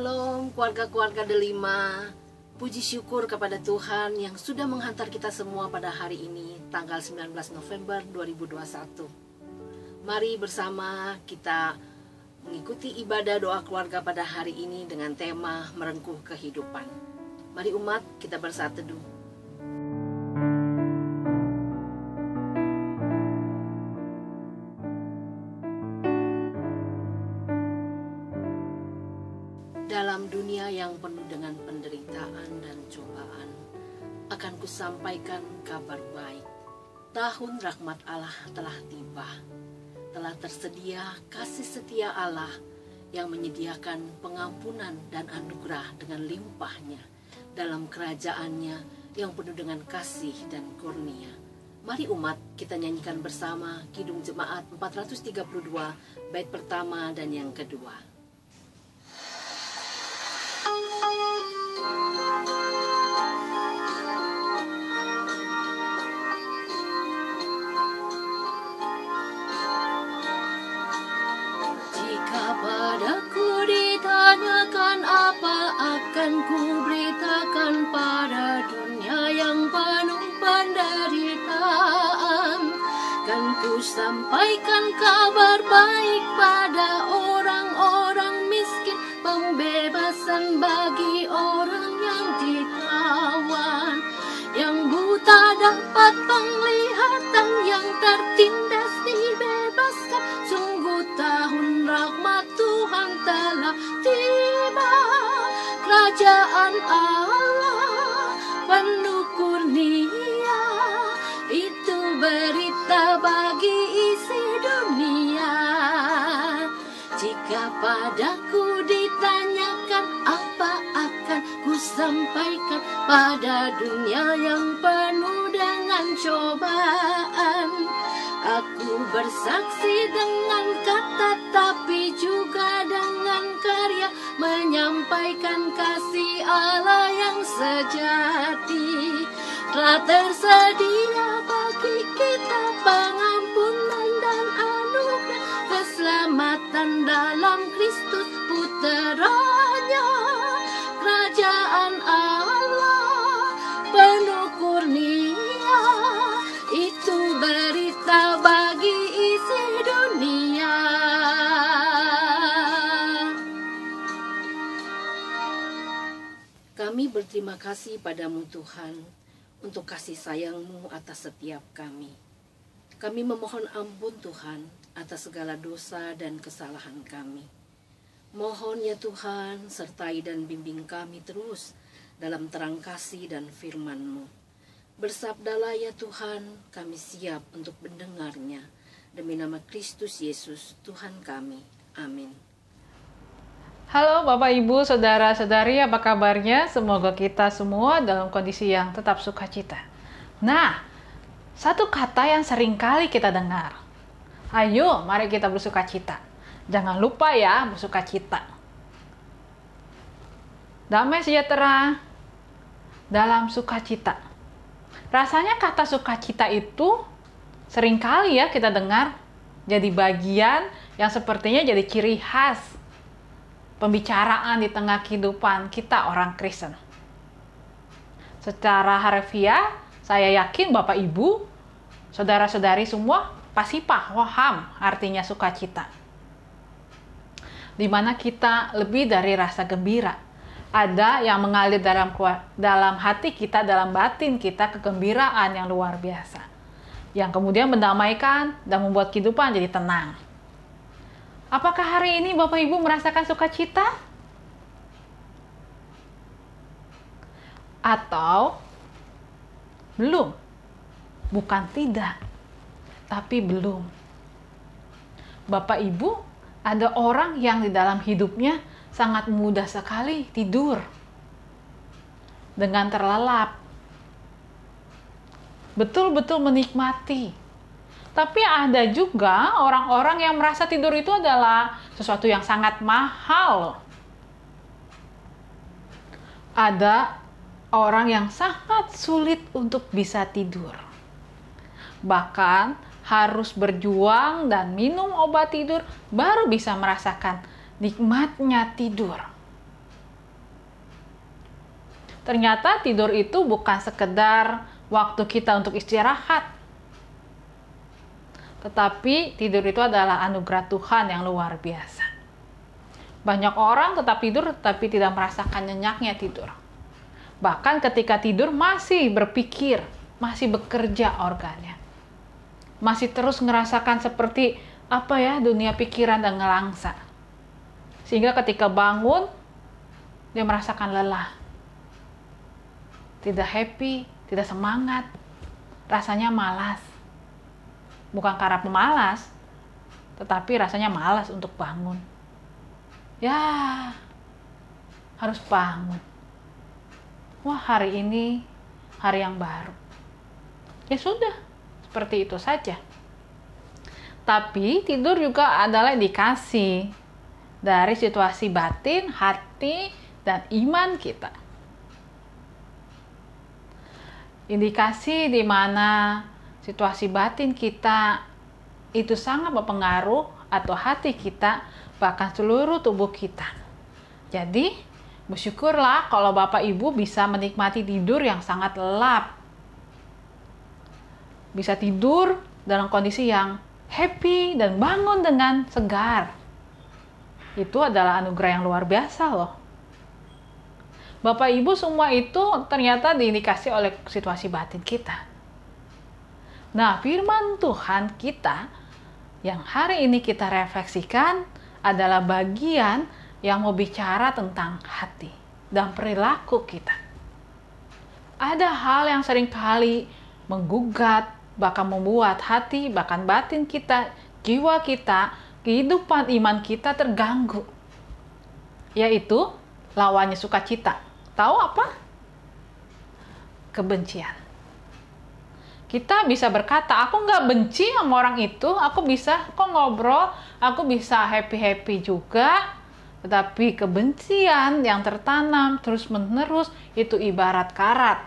Shalom keluarga-keluarga Delima. Puji syukur kepada Tuhan yang sudah menghantar kita semua pada hari ini, tanggal 19 November 2021. Mari bersama kita mengikuti ibadah doa keluarga pada hari ini dengan tema merengkuh kehidupan. Mari umat, kita bersatu teduh. Dalam dunia yang penuh dengan penderitaan dan cobaan, akan kusampaikan kabar baik. Tahun rahmat Allah telah tiba. Telah tersedia kasih setia Allah yang menyediakan pengampunan dan anugerah dengan limpahnya dalam kerajaannya yang penuh dengan kasih dan kurnia. Mari umat, kita nyanyikan bersama Kidung Jemaat 432, bait pertama dan yang kedua. Padaku ditanyakan apa akan ku beritakan pada dunia yang penuh penderitaan. Kan ku sampaikan kabar baik pada orang-orang miskin, pembebasan bagi orang yang ditawan, yang buta dapat penglihatan, yang tertindas dibebaskan. Sungguh tahun rahmat Tuhan telah tiba. Kerajaan Allah penuh kurnia, itu berita bagi isi dunia. Jika padaku ditanyakan apa akan ku sampaikan pada dunia yang penuh dengan cobaan. Aku bersaksi dengan kata tapi juga dengan karya, menyampaikan kasih Allah yang sejati. Telah tersedia bagi kita pengampunan dan anugerah, keselamatan dalam Kristus Puteranya. Kerajaan Allah penuh kurnia, itu berita bagi isi dunia. Kami berterima kasih padamu Tuhan untuk kasih sayang-Mu atas setiap kami. Kami memohon ampun Tuhan atas segala dosa dan kesalahan kami. Mohon ya Tuhan, sertai dan bimbing kami terus dalam terang kasih dan firman-Mu. Bersabdalah ya Tuhan, kami siap untuk mendengarnya. Demi nama Kristus Yesus, Tuhan kami. Amin. Halo Bapak Ibu, Saudara-saudari, apa kabarnya? Semoga kita semua dalam kondisi yang tetap sukacita. Nah, satu kata yang sering kali kita dengar. Ayo, mari kita bersukacita. Jangan lupa ya, bersukacita. Damai sejahtera dalam sukacita. Rasanya kata sukacita itu seringkali ya kita dengar jadi bagian yang sepertinya jadi ciri khas pembicaraan di tengah kehidupan kita orang Kristen. Secara harfiah, saya yakin Bapak Ibu, saudara-saudari semua pasti paham artinya sukacita. Di mana kita lebih dari rasa gembira. Ada yang mengalir dalam hati kita, dalam batin kita, kegembiraan yang luar biasa. Yang kemudian mendamaikan dan membuat kehidupan jadi tenang. Apakah hari ini Bapak Ibu merasakan sukacita? Atau belum? Bukan tidak, tapi belum. Bapak Ibu, ada orang yang di dalam hidupnya sangat mudah sekali tidur dengan terlelap. Betul-betul menikmati. Tapi ada juga orang-orang yang merasa tidur itu adalah sesuatu yang sangat mahal. Ada orang yang sangat sulit untuk bisa tidur. Bahkan harus berjuang dan minum obat tidur baru bisa merasakan nikmatnya tidur. ternyata tidur itu bukan sekedar waktu kita untuk istirahat, tetapi tidur itu adalah anugerah Tuhan yang luar biasa. Banyak orang tetap tidur tetapi tidak merasakan nyenyaknya tidur. Bahkan ketika tidur masih berpikir, masih bekerja organnya. Masih terus ngerasakan seperti dunia pikiran dan ngelangsa. Sehingga ketika bangun, dia merasakan lelah. Tidak happy, tidak semangat. Rasanya malas. Bukan karena pemalas, tetapi rasanya malas untuk bangun. Ya, harus bangun. Wah, hari ini hari yang baru. Ya sudah, seperti itu saja. Tapi tidur juga adalah indikasi dari situasi batin, hati, dan iman kita. Indikasi di mana situasi batin kita itu sangat berpengaruh atau hati kita, bahkan seluruh tubuh kita. Jadi, bersyukurlah kalau Bapak Ibu bisa menikmati tidur yang sangat lelap. Bisa tidur dalam kondisi yang happy dan bangun dengan segar. Itu adalah anugerah yang luar biasa loh. Bapak Ibu semua itu ternyata diindikasi oleh situasi batin kita. Nah, firman Tuhan kita yang hari ini kita refleksikan adalah bagian yang mau bicara tentang hati dan perilaku kita. Ada hal yang seringkali menggugat, bahkan membuat hati, bahkan batin kita, jiwa kita, kehidupan iman kita terganggu. Yaitu lawannya sukacita. Tahu apa? Kebencian. Kita bisa berkata, aku nggak benci sama orang itu, aku bisa kok ngobrol, aku bisa happy-happy juga. Tetapi kebencian yang tertanam terus-menerus itu ibarat karat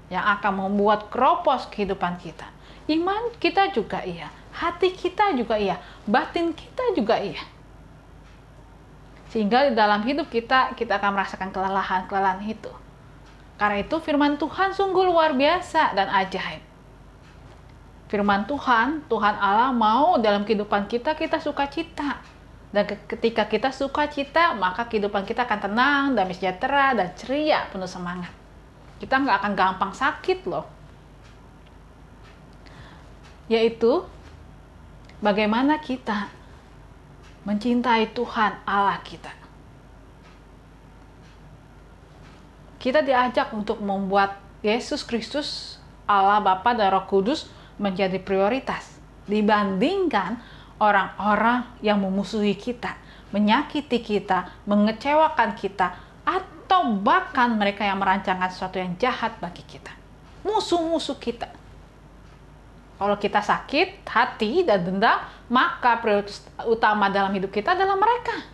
yang akan membuat keropos kehidupan kita. Iman kita juga iya, hati kita juga iya, batin kita juga iya. Sehingga di dalam hidup kita akan merasakan kelelahan-kelelahan itu. Karena itu firman Tuhan sungguh luar biasa dan ajaib. Firman Tuhan Allah mau dalam kehidupan kita sukacita. Dan ketika kita sukacita, maka kehidupan kita akan tenang, damai sejahtera, dan ceria, penuh semangat. Kita nggak akan gampang sakit loh. Yaitu, bagaimana kita mencintai Tuhan Allah kita. Kita diajak untuk membuat Yesus Kristus, Allah Bapa dan Roh Kudus menjadi prioritas dibandingkan orang-orang yang memusuhi kita, menyakiti kita, mengecewakan kita, atau bahkan mereka yang merancangkan sesuatu yang jahat bagi kita. Musuh-musuh kita. Kalau kita sakit hati dan dendam, maka prioritas utama dalam hidup kita adalah mereka.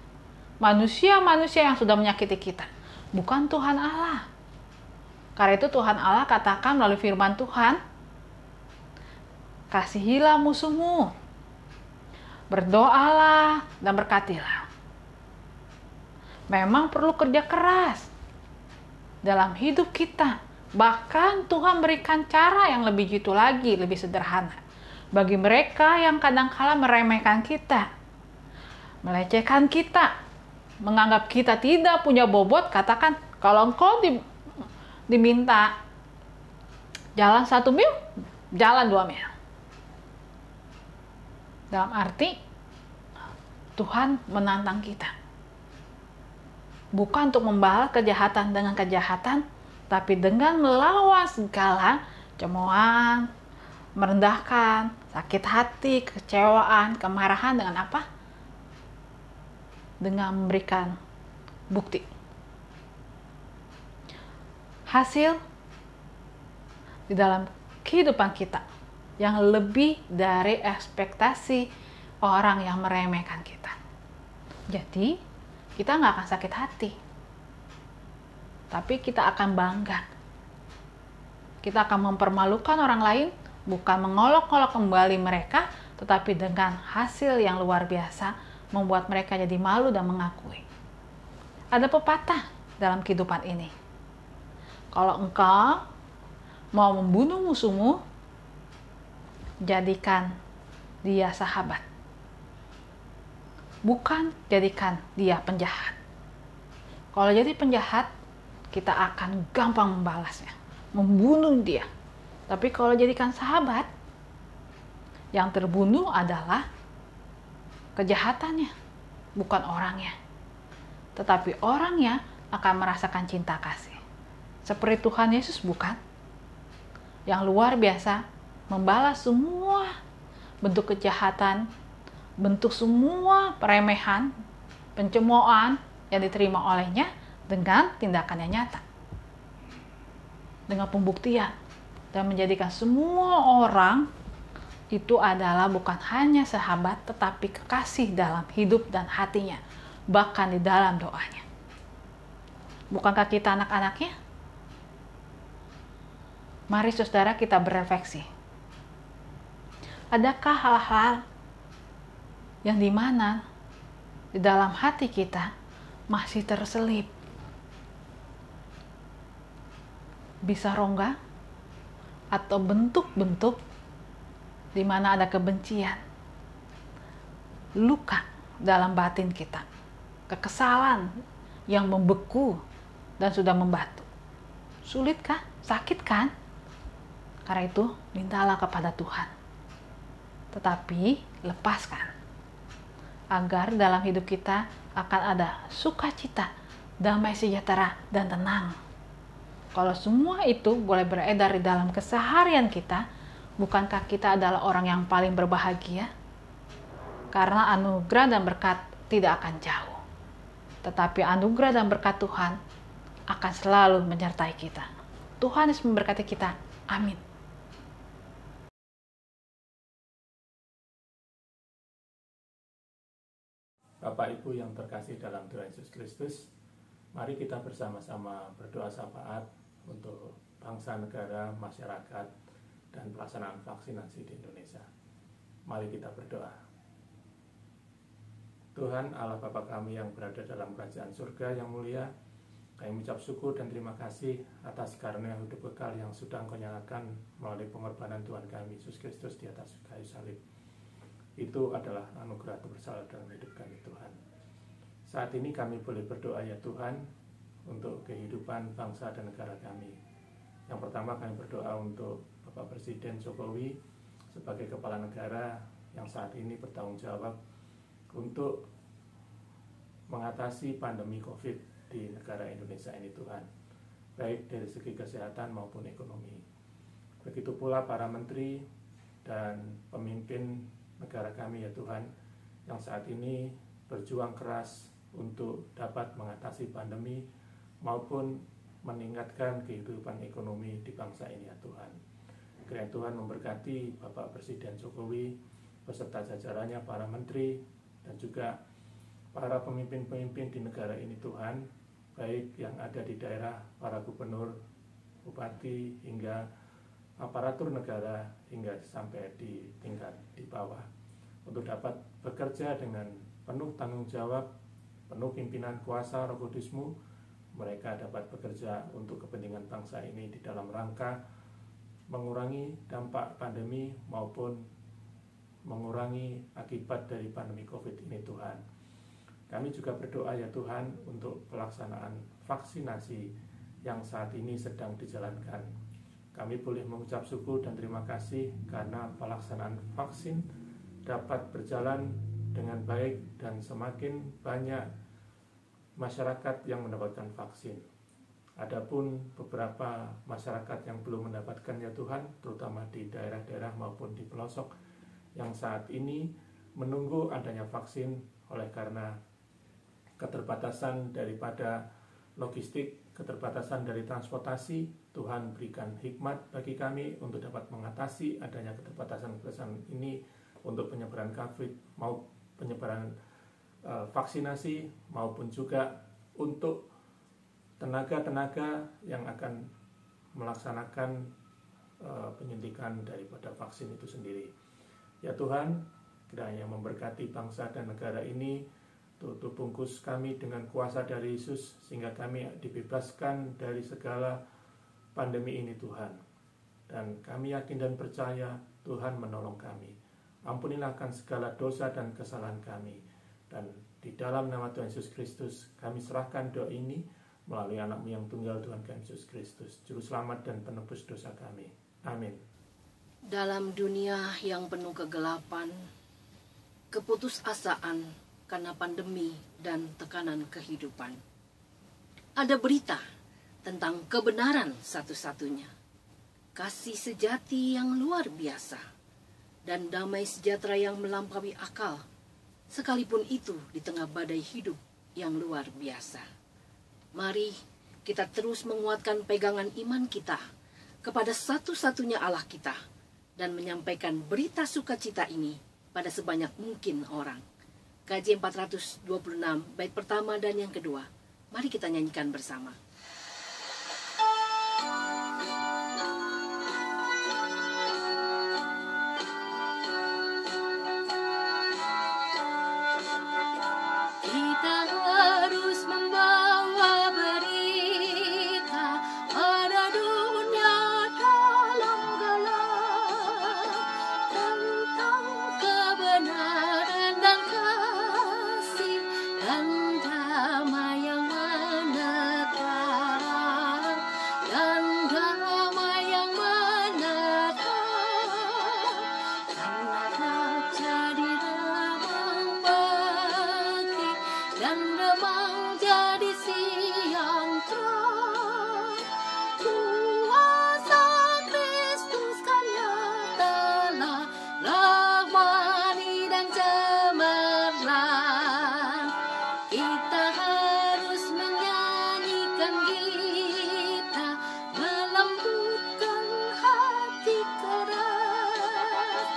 Manusia-manusia yang sudah menyakiti kita, bukan Tuhan Allah. Karena itu Tuhan Allah katakan melalui firman Tuhan, kasihilah musuhmu, berdoalah dan berkatilah. Memang perlu kerja keras dalam hidup kita. Bahkan Tuhan berikan cara yang lebih jitu lagi, lebih sederhana. Bagi mereka yang kadang-kala meremehkan kita, melecehkan kita, menganggap kita tidak punya bobot, katakan, kalau engkau diminta jalan 1 mil, jalan 2 mil. Dalam arti, Tuhan menantang kita. Bukan untuk membalas kejahatan dengan kejahatan, tapi dengan melawan segala cemoohan, merendahkan, sakit hati, kekecewaan, kemarahan dengan apa? Dengan memberikan bukti. Hasil di dalam kehidupan kita yang lebih dari ekspektasi orang yang meremehkan kita. Jadi, kita nggak akan sakit hati. Tapi kita akan bangga. Kita akan mempermalukan orang lain, bukan mengolok-olok kembali mereka, tetapi dengan hasil yang luar biasa, membuat mereka jadi malu dan mengakui. Ada pepatah dalam kehidupan ini. Kalau engkau mau membunuh musuhmu, jadikan dia sahabat. Bukan jadikan dia penjahat. Kalau jadi penjahat, kita akan gampang membalasnya, membunuh dia. Tapi kalau jadikan sahabat, yang terbunuh adalah kejahatannya, bukan orangnya. Tetapi orangnya akan merasakan cinta kasih. Seperti Tuhan Yesus bukan? Yang luar biasa membalas semua bentuk kejahatan, bentuk semua peremehan, pencemoohan yang diterima olehnya dengan tindakan yang nyata. Dengan pembuktian dan menjadikan semua orang itu adalah bukan hanya sahabat tetapi kekasih dalam hidup dan hatinya, bahkan di dalam doanya. Bukankah kita anak-anaknya? Mari saudara kita berefleksi. Adakah hal-hal yang dimana di dalam hati kita masih terselip bisa rongga atau bentuk-bentuk di mana ada kebencian, luka dalam batin kita, kekesalan yang membeku dan sudah membatu? Sulitkah? Sakit kan? Karena itu mintalah kepada Tuhan, tetapi lepaskan agar dalam hidup kita akan ada sukacita, damai sejahtera, dan tenang. Kalau semua itu boleh beredar di dalam keseharian kita, bukankah kita adalah orang yang paling berbahagia? Karena anugerah dan berkat tidak akan jauh, tetapi anugerah dan berkat Tuhan akan selalu menyertai kita. Tuhan Yesus memberkati kita. Amin. Bapak Ibu yang terkasih dalam Tuhan Yesus Kristus, mari kita bersama-sama berdoa syafaat untuk bangsa, negara, masyarakat, dan pelaksanaan vaksinasi di Indonesia. Mari kita berdoa. Tuhan Allah Bapa kami yang berada dalam kerajaan surga yang mulia, kami mengucap syukur dan terima kasih atas karunia hidup kekal yang sudah Engkau nyatakan melalui pengorbanan Tuhan kami Yesus Kristus di atas kayu salib. Itu adalah anugerah terbesar dalam hidup kami Tuhan. Saat ini kami boleh berdoa ya Tuhan untuk kehidupan bangsa dan negara kami. Yang pertama kami berdoa untuk Bapak Presiden Jokowi sebagai kepala negara yang saat ini bertanggung jawab untuk mengatasi pandemi COVID di negara Indonesia ini Tuhan, baik dari segi kesehatan maupun ekonomi. Begitu pula para menteri dan pemimpin negara kami ya Tuhan, yang saat ini berjuang keras untuk dapat mengatasi pandemi maupun meningkatkan kehidupan ekonomi di bangsa ini ya Tuhan. Kiranya Tuhan memberkati Bapak Presiden Jokowi beserta jajarannya, para menteri dan juga para pemimpin-pemimpin di negara ini Tuhan, baik yang ada di daerah, para gubernur, bupati, hingga aparatur negara, hingga sampai di tingkat di bawah, untuk dapat bekerja dengan penuh tanggung jawab, penuh pimpinan kuasa Roh Kudus-Mu. Mereka dapat bekerja untuk kepentingan bangsa ini di dalam rangka mengurangi dampak pandemi maupun mengurangi akibat dari pandemi COVID ini Tuhan. Kami juga berdoa ya Tuhan untuk pelaksanaan vaksinasi yang saat ini sedang dijalankan. Kami boleh mengucap syukur dan terima kasih karena pelaksanaan vaksin dapat berjalan dengan baik dan semakin banyak masyarakat yang mendapatkan vaksin. Adapun beberapa masyarakat yang belum mendapatkan ya Tuhan, terutama di daerah-daerah maupun di pelosok yang saat ini menunggu adanya vaksin oleh karena keterbatasan daripada logistik, keterbatasan dari transportasi. Tuhan berikan hikmat bagi kami untuk dapat mengatasi adanya keterbatasan ini untuk penyebaran COVID maupun penyebaran vaksinasi, maupun juga untuk tenaga-tenaga yang akan melaksanakan penyuntikan daripada vaksin itu sendiri. Ya Tuhan, kiranya memberkati bangsa dan negara ini, tutup bungkus kami dengan kuasa dari Yesus, sehingga kami dibebaskan dari segala pandemi ini Tuhan. Dan kami yakin dan percaya Tuhan menolong kami. Ampunilah akan segala dosa dan kesalahan kami. Dan di dalam nama Tuhan Yesus Kristus kami serahkan doa ini melalui anak-Mu yang tunggal Tuhan kami Yesus Kristus, Juru Selamat dan penebus dosa kami. Amin. Dalam dunia yang penuh kegelapan, keputusasaan karena pandemi dan tekanan kehidupan, ada berita tentang kebenaran satu-satunya, kasih sejati yang luar biasa, dan damai sejahtera yang melampaui akal, sekalipun itu di tengah badai hidup yang luar biasa. Mari kita terus menguatkan pegangan iman kita kepada satu-satunya Allah kita, dan menyampaikan berita sukacita ini pada sebanyak mungkin orang. KJ 426 bait pertama dan yang kedua. Mari kita nyanyikan bersama. Kita harus membawa berita pada dunia dalam gelap tentang kebenaran dan kasih dan damai yang menetap, dan damai yang menetap, karena terjadi remang pagi dan remang jadi siang terang. Kuasa Kristus kan nyatalah rahmani dan cemerlang. Kita harus menyanyikan gitar, melembutkan hati keras,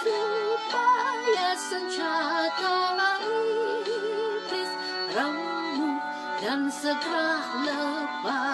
supaya senjata iblis remuk dan segera lepas.